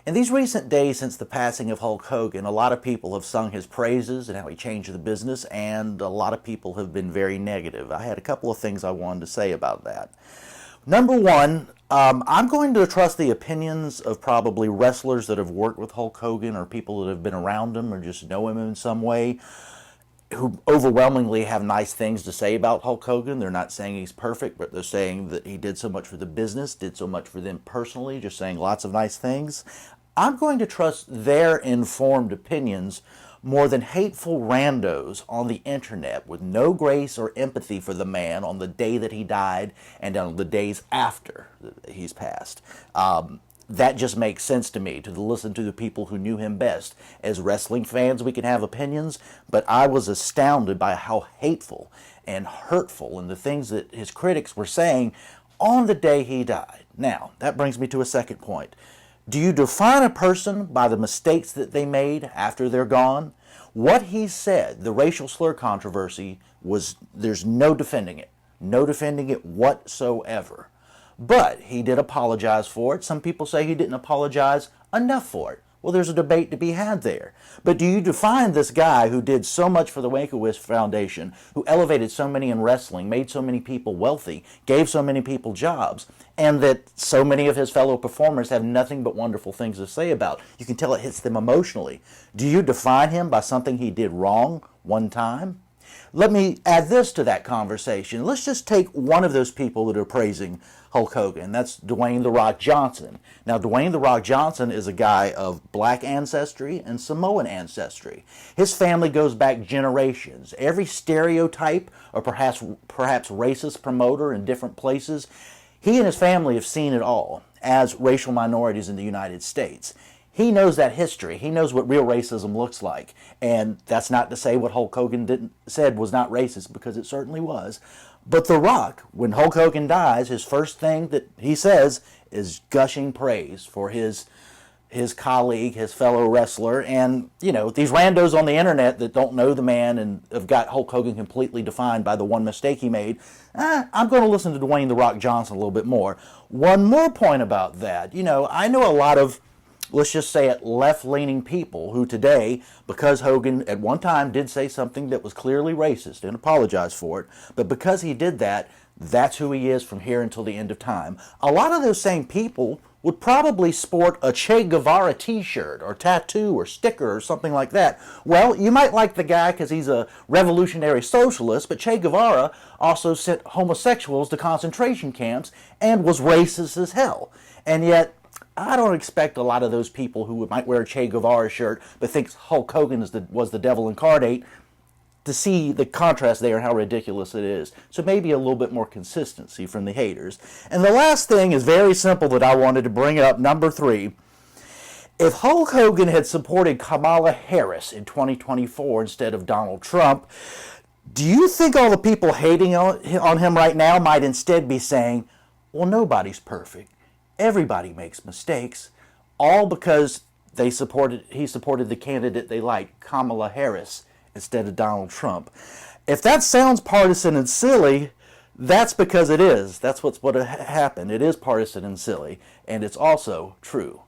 In these recent days since the passing of Hulk Hogan, a lot of people have sung his praises and how he changed the business, and a lot of people have been very negative. I had a couple of things I wanted to say about that. Number one, I'm going to trust the opinions of probably wrestlers that have worked with Hulk Hogan or people that have been around him or just know him in some way, who overwhelmingly have nice things to say about Hulk Hogan. They're not saying he's perfect, but they're saying that he did so much for the business, did so much for them personally, just saying lots of nice things. I'm going to trust their informed opinions more than hateful randos on the internet with no grace or empathy for the man on the day that he died and on the days after he's passed. That just makes sense to me, to listen to the people who knew him best. As wrestling fans, we can have opinions, but I was astounded by how hateful and hurtful and the things that his critics were saying on the day he died. Now, that brings me to a second point. Do you define a person by the mistakes that they made after they're gone? What he said, the racial slur controversy, there's no defending it. No defending it whatsoever. But he did apologize for it. Some people say he didn't apologize enough for it. Well, there's a debate to be had there. But do you define this guy who did so much for the Make-A-Wish Foundation, who elevated so many in wrestling, made so many people wealthy, gave so many people jobs, and that so many of his fellow performers have nothing but wonderful things to say about? You can tell it hits them emotionally. Do you define him by something he did wrong one time? Let me add this to that conversation. Let's just take one of those people that are praising Hulk Hogan. That's Dwayne "The Rock" Johnson. Now, Dwayne "The Rock" Johnson is a guy of black ancestry and Samoan ancestry. His family goes back generations. Every stereotype or perhaps racist promoter in different places, he and his family have seen it all as racial minorities in the United States. He knows that history. He knows what real racism looks like. And that's not to say what Hulk Hogan said was not racist, because it certainly was. But The Rock, when Hulk Hogan dies, his first thing that he says is gushing praise for his colleague, his fellow wrestler. And, you know, these randos on the internet that don't know the man and have got Hulk Hogan completely defined by the one mistake he made, I'm going to listen to Dwayne "The Rock" Johnson a little bit more. One more point about that. You know, I know a lot of, let's just say it, left-leaning people who today, because Hogan at one time did say something that was clearly racist and apologize for it, but because he did that, that's who he is from here until the end of time. A lot of those same people would probably sport a Che Guevara t-shirt or tattoo or sticker or something like that. Well, you might like the guy because he's a revolutionary socialist, but Che Guevara also sent homosexuals to concentration camps and was racist as hell. And yet, I don't expect a lot of those people who might wear a Che Guevara shirt but thinks Hulk Hogan was the devil incarnate to see the contrast there and how ridiculous it is. So maybe a little bit more consistency from the haters. And the last thing is very simple that I wanted to bring up, number 3. If Hulk Hogan had supported Kamala Harris in 2024 instead of Donald Trump, do you think all the people hating on him right now might instead be saying, well, nobody's perfect. Everybody makes mistakes, all because he supported the candidate they liked, Kamala Harris, instead of Donald Trump? If that sounds partisan and silly, that's because it is. That's what happened. It is partisan and silly, and it's also true.